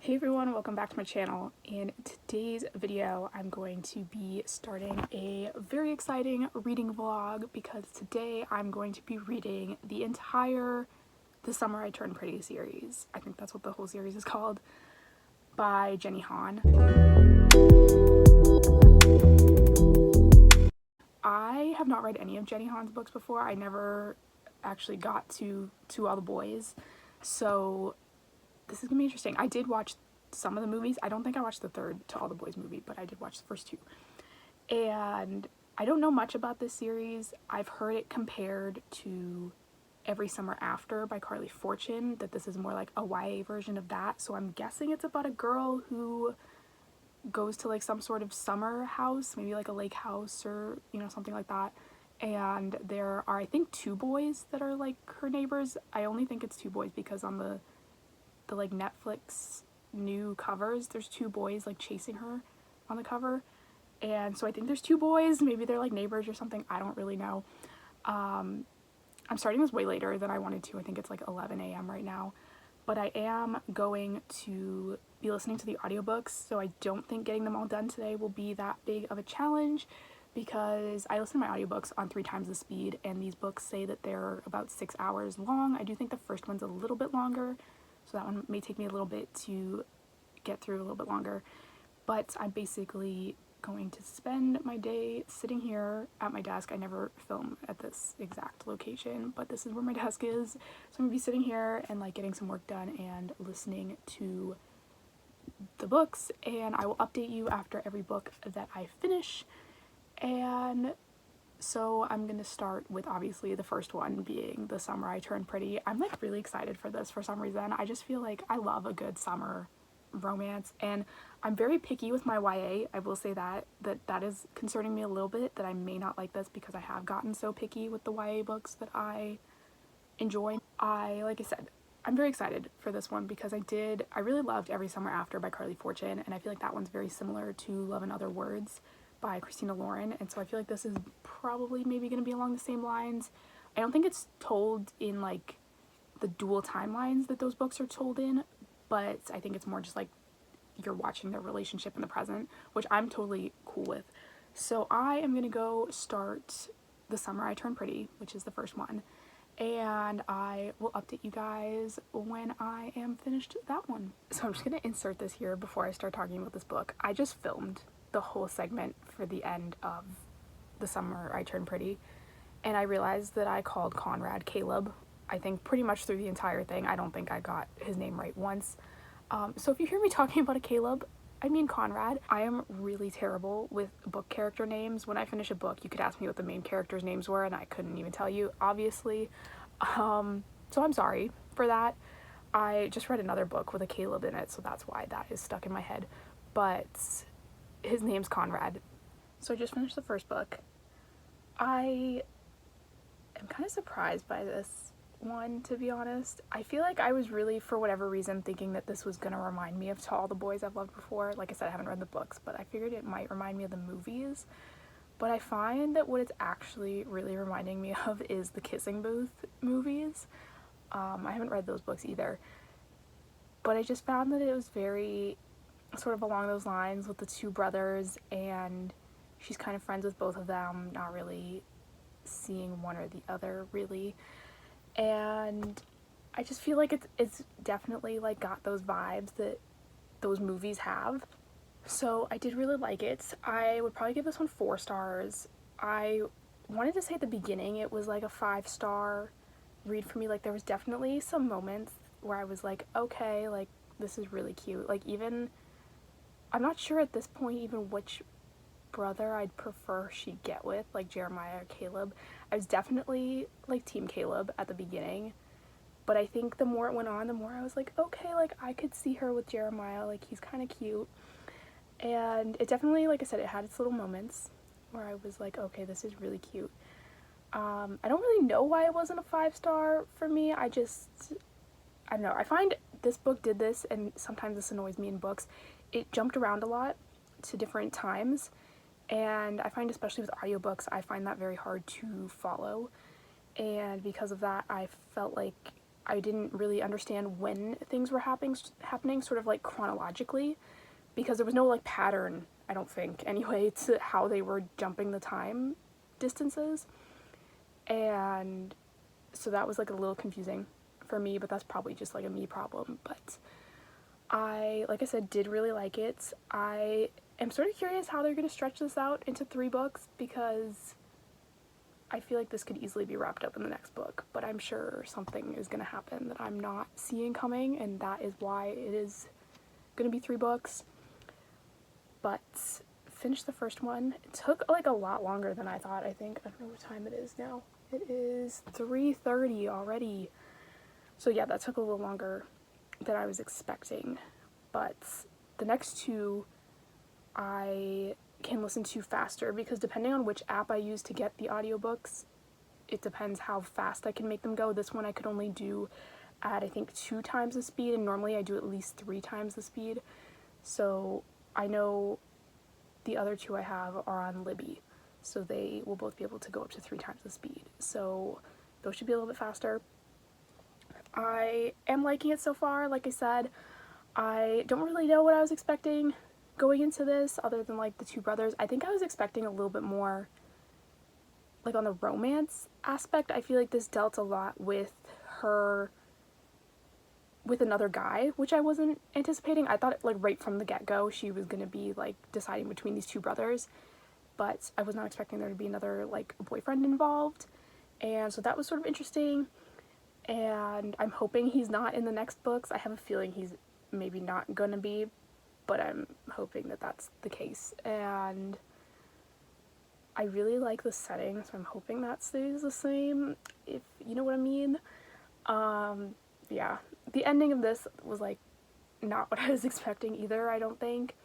Hey everyone, welcome back to my channel. In today's video, I'm going to be starting a very exciting reading vlog because today I'm going to be reading the entire The Summer I Turned Pretty series. I think that's what the whole series is called, by Jenny Han. I have not read any of Jenny Han's books before. I never actually got to All the Boys, so this is gonna be interesting. I did watch some of the movies. I don't think I watched the third To All the Boys movie, but I did watch the first two. And I don't know much about this series. I've heard it compared to Every Summer After by Carly Fortune, that this is more like a YA version of that. So I'm guessing it's about a girl who goes to like some sort of summer house, maybe like a lake house or, something like that. And there are, I think, two boys that are like her neighbors. I only think it's two boys because on the like Netflix new covers, there's two boys like chasing her on the cover, and so I think there's two boys. Maybe they're like neighbors or something. I don't really know. I'm starting this way later than I wanted to. I think it's like 11 a.m. right now, but I am going to be listening to the audiobooks, so I don't think getting them all done today will be that big of a challenge because I listen to my audiobooks on 3 times the speed, and these books say that they're about 6 hours long. I do think the first one's a little bit longer, so that one may take me a little bit to get through, a little bit longer. But I'm basically going to spend my day sitting here at my desk. I never film at this exact location, but this is where my desk is. So I'm gonna be sitting here and like getting some work done and listening to the books, and I will update you after every book that I finish. And so I'm gonna start with obviously the first one being The Summer I Turned Pretty. I'm like really excited for this for some reason. I just feel like I love a good summer romance, and I'm very picky with my YA. I will say that is concerning me a little bit, that I may not like this because I have gotten so picky with the YA books that I enjoy. Like I said, I'm very excited for this one because I really loved Every Summer After by Carly Fortune, and I feel like that one's very similar to Love and Other Words by Christina Lauren, and so I feel like this is probably maybe going to be along the same lines. I don't think it's told in like the dual timelines that those books are told in, but I think it's more just like you're watching their relationship in the present, which I'm totally cool with. So I am going to go start The Summer I Turned Pretty, which is the first one, and I will update you guys when I am finished that one. So I'm just going to insert this here before I start talking about this book. I just filmed the whole segment for the end of The Summer I Turned Pretty, and I realized that I called Conrad Caleb, I think pretty much through the entire thing. I don't think I got his name right once. So if you hear me talking about a Caleb, I mean Conrad. I am really terrible with book character names. When I finish a book, you could ask me what the main characters' names were, and I couldn't even tell you, obviously. So I'm sorry for that. I just read another book with a Caleb in it, so that's why that is stuck in my head. But his name's Conrad. So I just finished the first book. I am kind of surprised by this one, to be honest. I feel like I was really, for whatever reason, thinking that this was gonna remind me of To All the Boys I've Loved Before. Like I said, I haven't read the books, but I figured it might remind me of the movies. But I find that what it's actually really reminding me of is the Kissing Booth movies. I haven't read those books either, but I just found that it was very sort of along those lines with the two brothers, and she's kind of friends with both of them, not really seeing one or the other really. And I just feel like it's definitely like got those vibes that those movies have. So I did really like it. I would probably give this one 4 stars. I wanted to say at the beginning it was like a 5-star read for me. Like there was definitely some moments where I was like, okay, like this is really cute. Like even, I'm not sure at this point even which brother I'd prefer she get with, like Jeremiah or Caleb. I was definitely like team Caleb at the beginning, but I think the more it went on, the more I was like, okay, like I could see her with Jeremiah, like he's kind of cute. And it definitely, like I said, it had its little moments where I was like, okay, this is really cute. I don't really know why it wasn't a 5-star for me. I don't know. I find this book did this, and sometimes this annoys me in books. It jumped around a lot to different times, and I find, especially with audiobooks, I find that very hard to follow. And because of that, I felt like I didn't really understand when things were happening sort of like chronologically, because there was no like pattern, I don't think, anyway, to how they were jumping the time distances. And so that was like a little confusing for me, but that's probably just like a me problem. But I, like I said, did really like it. I am sort of curious how they're going to stretch this out into 3 books, because I feel like this could easily be wrapped up in the next book, but I'm sure something is going to happen that I'm not seeing coming, and that is why it is going to be 3 books. But finished the first one. It took like a lot longer than I thought, I think. I don't know what time it is now. It is 3:30 already. So yeah, that took a little longer than I was expecting. But the next 2 I can listen to faster, because depending on which app I use to get the audiobooks, it depends how fast I can make them go. This one I could only do at, I think, 2 times the speed, and normally I do at least 3 times the speed. So I know the other 2 I have are on Libby, so they will both be able to go up to 3 times the speed. So those should be a little bit faster. I am liking it so far. Like I said, I don't really know what I was expecting going into this, other than like the 2 brothers. I think I was expecting a little bit more like on the romance aspect. I feel like this dealt a lot with her with another guy, which I wasn't anticipating. I thought like right from the get-go she was gonna be like deciding between these 2 brothers, but I was not expecting there to be another like boyfriend involved. And so that was sort of interesting, and I'm hoping he's not in the next books. I have a feeling he's maybe not gonna be, but I'm hoping that that's the case. And I really like the setting, so I'm hoping that stays the same, if you know what I mean. Yeah, the ending of this was like not what I was expecting either, I don't think.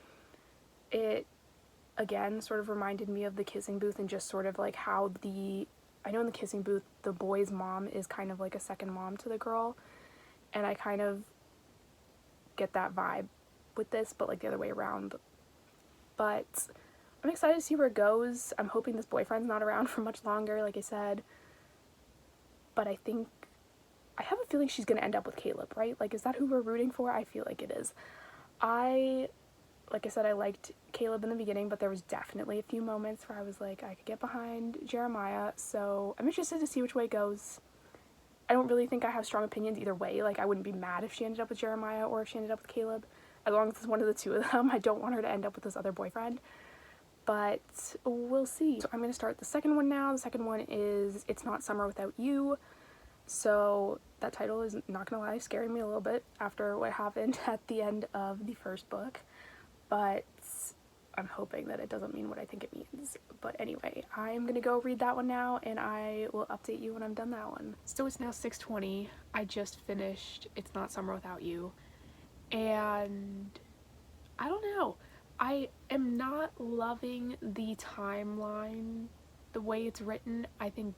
It again sort of reminded me of the Kissing Booth, and just sort of like how I know in the Kissing Booth the boy's mom is kind of like a second mom to the girl, and I kind of get that vibe with this, but like the other way around. But I'm excited to see where it goes. I'm hoping this boyfriend's not around for much longer, like I said. But I have a feeling she's gonna end up with Caleb, right? Like, is that who we're rooting for? I feel like it is. Like I said, I liked Caleb in the beginning, but there was definitely a few moments where I was like, I could get behind Jeremiah. So I'm interested to see which way it goes. I don't really think I have strong opinions either way. Like, I wouldn't be mad if she ended up with Jeremiah or if she ended up with Caleb. As long as it's one of the 2 of them. I don't want her to end up with this other boyfriend. But we'll see. So I'm going to start the second one now. The second one is It's Not Summer Without You. So that title is, not gonna lie, scaring me a little bit after what happened at the end of the first book. But I'm hoping that it doesn't mean what I think it means. But anyway, I'm gonna go read that one now, and I will update you when I'm done that one. So it's now 6:20. I just finished It's Not Summer Without You. And I don't know. I am not loving the timeline, the way it's written. I think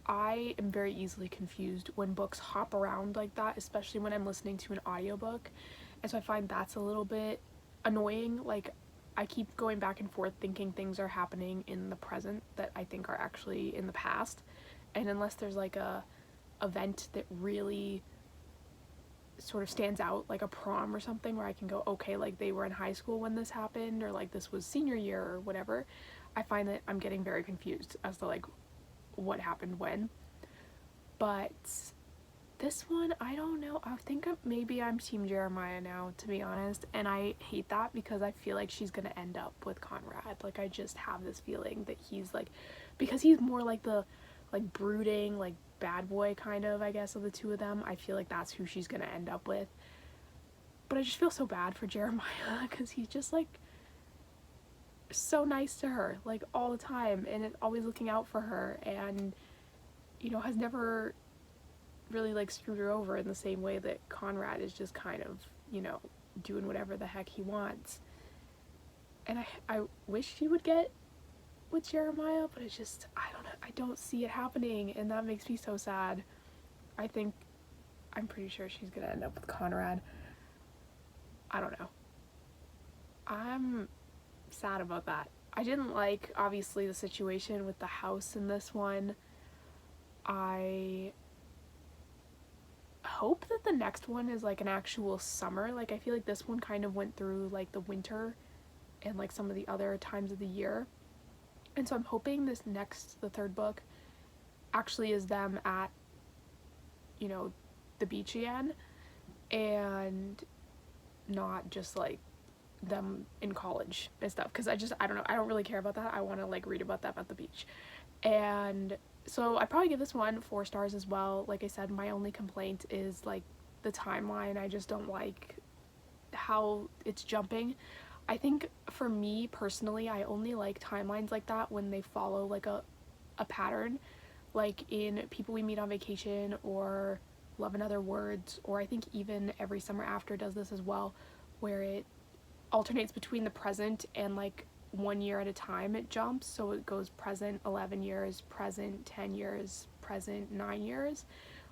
I am very easily confused when books hop around like that, especially when I'm listening to an audiobook. And so I find that's a little bit annoying. Like, I keep going back and forth thinking things are happening in the present that I think are actually in the past. And unless there's like a event that really sort of stands out, like a prom or something, where I can go, okay, like they were in high school when this happened, or like this was senior year or whatever, I find that I'm getting very confused as to like what happened when. But this one, I don't know. I think maybe I'm Team Jeremiah now, to be honest, and I hate that because I feel like she's gonna end up with Conrad. Like, I just have this feeling that he's like, because he's more like the like brooding, like bad boy kind of, I guess, of the 2 of them. I feel like that's who she's gonna end up with. But I just feel so bad for Jeremiah because he's just like so nice to her, like all the time, and is always looking out for her, and you know, has never really like screwed her over in the same way that Conrad is just kind of, you know, doing whatever the heck he wants. And I wish he would get with Jeremiah, but it's just, I don't know, I don't see it happening, and that makes me so sad. I'm pretty sure she's gonna end up with Conrad. I don't know. I'm sad about that. I didn't like, obviously, the situation with the house in this one. I hope that the next one is like an actual summer. Like I feel like this one kind of went through like the winter and like some of the other times of the year. And so I'm hoping the third book actually is them at, you know, the beach again, and not just like them in college and stuff, because I don't know, I don't really care about that. I want to like read about them at the beach. And so I'd probably give this one 4 stars as well. Like I said, my only complaint is like the timeline. I just don't like how it's jumping. I think for me personally, I only like timelines like that when they follow like a pattern, like in People We Meet on Vacation or Love in Other Words, or I think even Every Summer After does this as well, where it alternates between the present and like 1 year at a time. It jumps, so it goes present 11 years, present 10 years, present 9 years.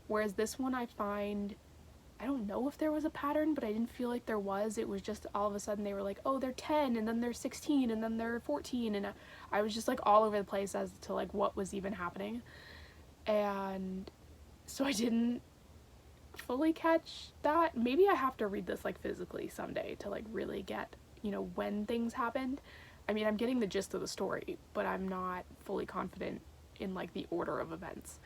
Whereas this one, I find, I don't know if there was a pattern, but I didn't feel like there was. It was just all of a sudden they were like, oh, they're 10, and then they're 16, and then they're 14, and I was just like all over the place as to like what was even happening. And so I didn't fully catch that. Maybe I have to read this like physically someday to like really get, you know, when things happened. I mean, I'm getting the gist of the story, but I'm not fully confident in like the order of events.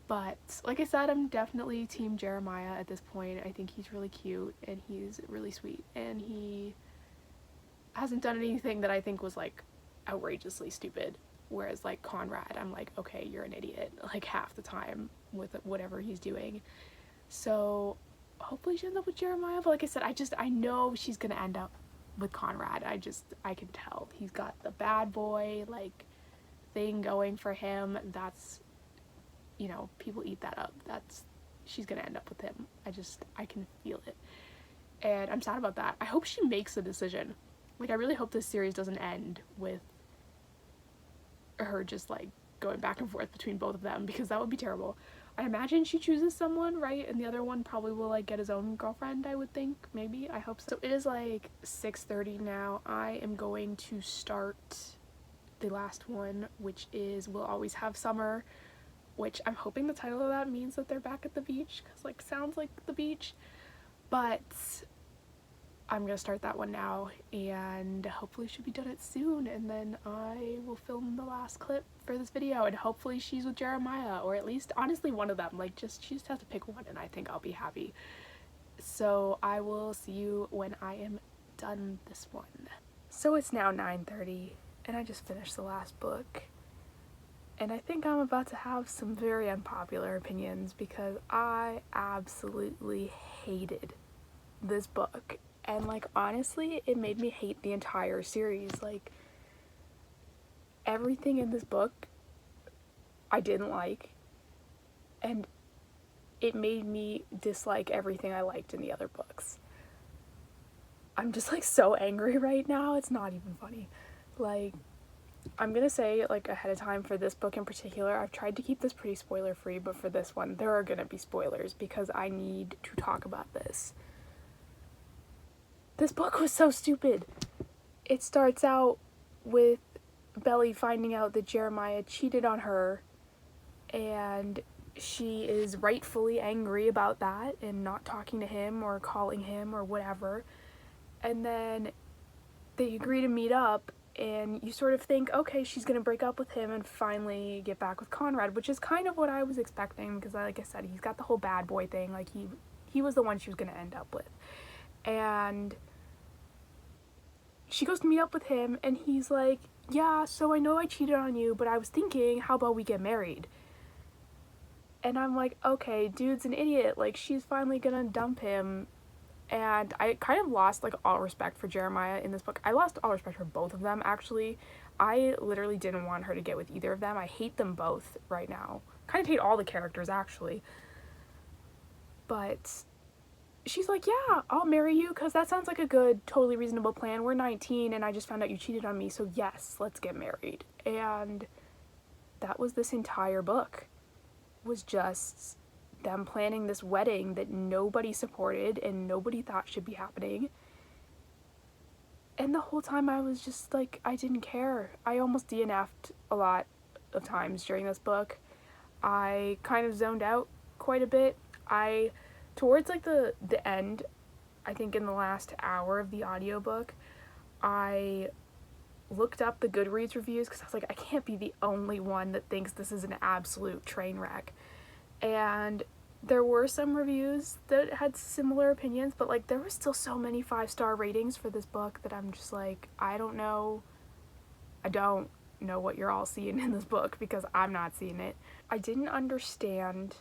But like I said, I'm definitely team Jeremiah at this point. I think he's really cute and he's really sweet, and he hasn't done anything that I think was like outrageously stupid. Whereas like Conrad, I'm like, okay, you're an idiot like half the time with whatever he's doing. So hopefully she ends up with Jeremiah. But like I said, I know she's gonna end up with Conrad. I can tell he's got the bad boy like thing going for him. That's, you know, people eat that up. She's gonna end up with him. I can feel it, and I'm sad about that. I hope she makes a decision. Like I really hope this series doesn't end with her just like going back and forth between both of them, because that would be terrible. I imagine she chooses someone, right? And the other one probably will like get his own girlfriend, I would think. Maybe. I hope so. So it is like 6:30 now. I am going to start the last one, which is We'll Always Have Summer, which I'm hoping the title of that means that they're back at the beach, because like sounds like the beach. But I'm gonna start that one now, and hopefully she'll be done it soon, and then I will film the last clip for this video, and hopefully she's with Jeremiah, or at least honestly one of them. Like she just has to pick one, and I think I'll be happy. So I will see you when I am done this one. So it's now 9:30 and I just finished the last book, and I think I'm about to have some very unpopular opinions, because I absolutely hated this book. And like honestly, it made me hate the entire series. Like everything in this book I didn't like, and it made me dislike everything I liked in the other books. I'm just like so angry right now, it's not even funny. Like, I'm gonna say like ahead of time for this book in particular, I've tried to keep this pretty spoiler free, but for this one there are gonna be spoilers because I need to talk about this. This book was so stupid. It starts out with Belly finding out that Jeremiah cheated on her, and she is rightfully angry about that and not talking to him or calling him or whatever. And then they agree to meet up, and you sort of think, okay, she's gonna break up with him and finally get back with Conrad, which is kind of what I was expecting, because like I said, he's got the whole bad boy thing. Like he was the one she was gonna end up with. And she goes to meet up with him, and he's like, yeah, so I know I cheated on you, but I was thinking, how about we get married? And I'm like, okay, dude's an idiot. Like, she's finally gonna dump him. And I kind of lost like all respect for Jeremiah in this book. I lost all respect for both of them, actually. I literally didn't want her to get with either of them. I hate them both right now. Kind of hate all the characters, actually. But she's like, yeah, I'll marry you because that sounds like a good, totally reasonable plan. We're 19 and I just found out you cheated on me, so yes, let's get married. And that was this entire book. Was just them planning this wedding that nobody supported and nobody thought should be happening. And the whole time I was just like, I didn't care. I almost DNF'd a lot of times during this book. I kind of zoned out quite a bit. I towards like the end, I think in the last hour of the audiobook, I looked up the Goodreads reviews because I was like, I can't be the only one that thinks this is an absolute train wreck. And there were some reviews that had similar opinions, but like there were still so many 5-star ratings for this book that I'm just like, I don't know what you're all seeing in this book because I'm not seeing it. I didn't understand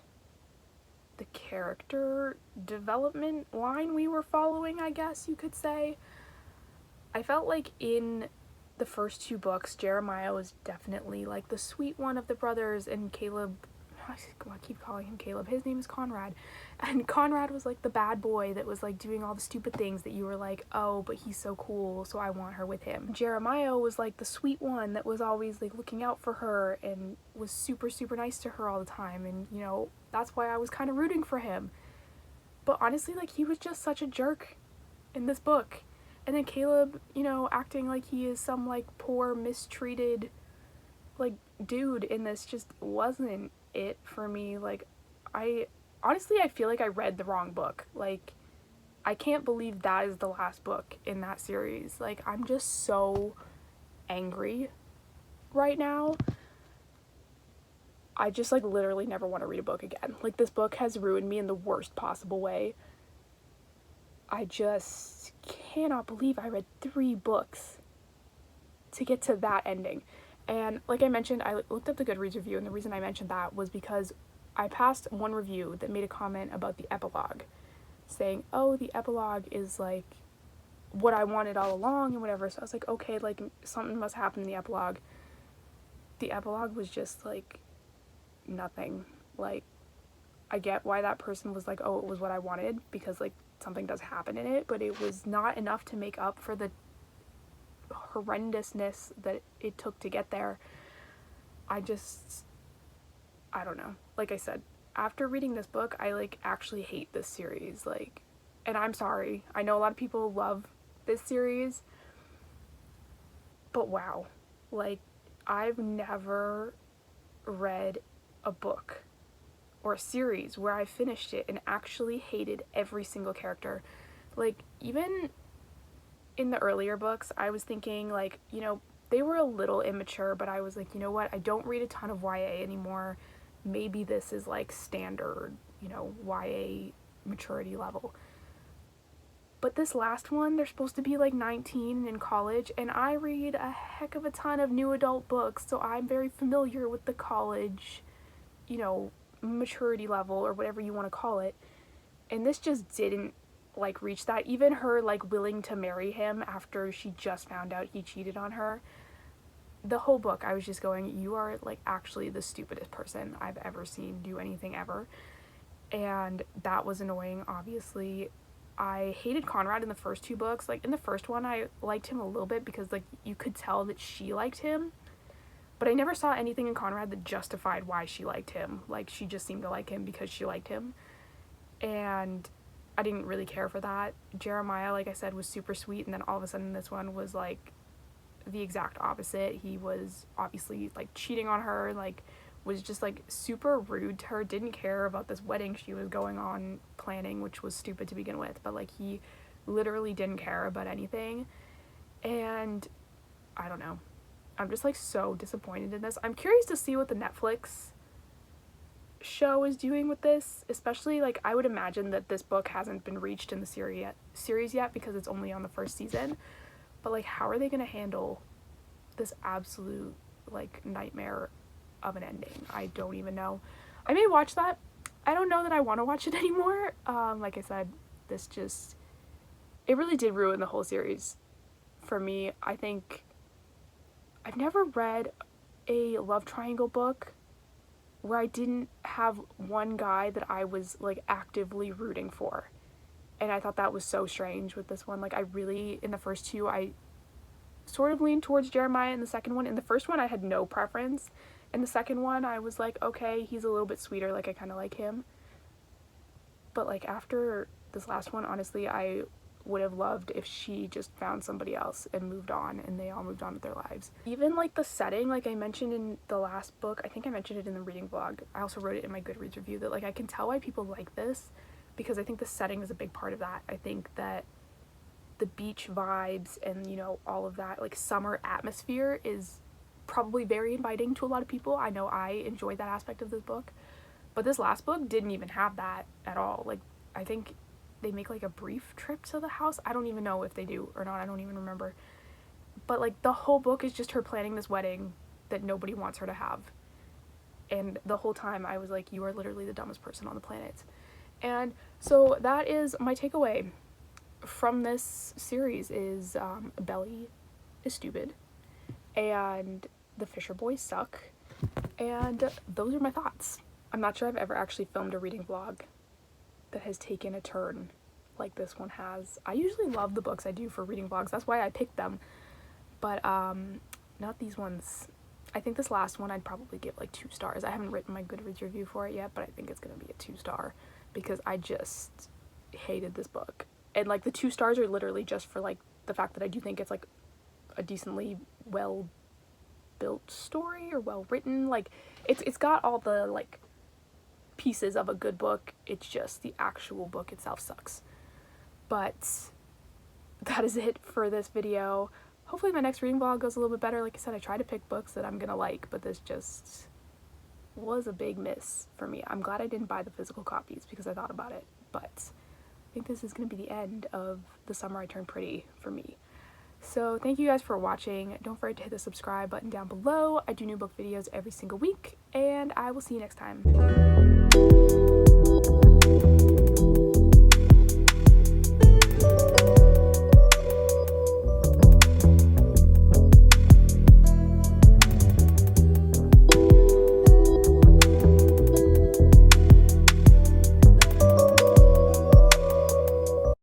the character development line we were following, I guess you could say. I felt like in the first 2 books, Jeremiah was definitely like the sweet one of the brothers, and Caleb, I keep calling him Caleb, his name is Conrad, and Conrad was like the bad boy that was like doing all the stupid things that you were like, oh, but he's so cool, so I want her with him. Jeremiah was like the sweet one that was always like looking out for her and was super, super nice to her all the time, and you know, that's why I was kind of rooting for him. But honestly, like, he was just such a jerk in this book. And then Caleb, you know, acting like he is some like poor, mistreated like dude in this just wasn't it for me. Like, I feel like I read the wrong book. Like, I can't believe that is the last book in that series. Like, I'm just so angry right now. I just like literally never want to read a book again. Like, this book has ruined me in the worst possible way. I just cannot believe I read 3 books to get to that ending. And like I mentioned, I looked up the Goodreads review, and the reason I mentioned that was because I passed one review that made a comment about the epilogue, saying, oh, the epilogue is like what I wanted all along and whatever. So I was like, okay, like something must happen in the epilogue. The epilogue was just like nothing. Like, I get why that person was like, oh, it was what I wanted, because like something does happen in it, but it was not enough to make up for the horrendousness that it took to get there. I don't know. Like I said, after reading this book, I like actually hate this series. Like, and I'm sorry. I know a lot of people love this series, but wow. Like, I've never read a book or a series where I finished it and actually hated every single character. Like, even in the earlier books, I was thinking, like, you know, they were a little immature, but I was like, you know what, I don't read a ton of YA anymore. Maybe this is like standard, you know, YA maturity level. But this last one, they're supposed to be like 19 in college, and I read a heck of a ton of new adult books, so I'm very familiar with the college, you know, maturity level or whatever you want to call it. And this just didn't like reach that. Even her like willing to marry him after she just found out he cheated on her, the whole book I was just going, you are like actually the stupidest person I've ever seen do anything ever. And that was annoying. Obviously, I hated Conrad in the first 2 books. Like, in the first one I liked him a little bit because like you could tell that she liked him, but I never saw anything in Conrad that justified why she liked him. Like, she just seemed to like him because she liked him, and I didn't really care for that. Jeremiah, like I said, was super sweet, and then all of a sudden this one was like the exact opposite. He was obviously like cheating on her, like was just like super rude to her, didn't care about this wedding she was going on planning, which was stupid to begin with, but like he literally didn't care about anything. And I don't know, I'm just like so disappointed in this. I'm curious to see what the Netflix show is doing with this, especially like I would imagine that this book hasn't been reached in the series yet because it's only on the first season. But like, how are they going to handle this absolute like nightmare of an ending? I don't even know. I may watch that. I don't know that I want to watch it anymore. Like I said, it really did ruin the whole series for me. I think I've never read a love triangle book where I didn't have one guy that I was like actively rooting for. And I thought that was so strange with this one. Like, I really, in the first 2, I sort of leaned towards Jeremiah. In the second one, in the first one I had no preference. In the second one I was like, okay, he's a little bit sweeter, like I kind of like him. But like after this last one, honestly, I would have loved if she just found somebody else and moved on, and they all moved on with their lives. Even like the setting, like I mentioned in the last book, I think I mentioned it in the reading vlog, I also wrote it in my Goodreads review, that like I can tell why people like this, because I think the setting is a big part of that. I think that the beach vibes and, you know, all of that, like, summer atmosphere is probably very inviting to a lot of people. I know I enjoyed that aspect of this book, but this last book didn't even have that at all. Like, I think they make, like, a brief trip to the house. I don't even know if they do or not. I don't even remember. But, like, the whole book is just her planning this wedding that nobody wants her to have. And the whole time I was like, you are literally the dumbest person on the planet. And so that is my takeaway from this series is Belly is stupid and the Fisher Boys suck, and those are my thoughts. I'm not sure I've ever actually filmed a reading vlog that has taken a turn like this one has. I usually love the books I do for reading vlogs, that's why I picked them, but not these ones. I think this last one I'd probably give like 2 stars. I haven't written my Goodreads review for it yet, but I think it's gonna be a 2-star because I just hated this book. And like the 2 stars are literally just for like the fact that I do think it's like a decently well built story or well written. Like it's got all the like pieces of a good book. It's just the actual book itself sucks. But that is it for this video. Hopefully my next reading vlog goes a little bit better. Like I said, I try to pick books that I'm gonna like, but this just was a big miss for me. I'm glad I didn't buy the physical copies because I thought about it, but I think this is gonna be the end of The Summer I Turned Pretty for me. So thank you guys for watching. Don't forget to hit the subscribe button down below. I do new book videos every single week, and I will see you next time.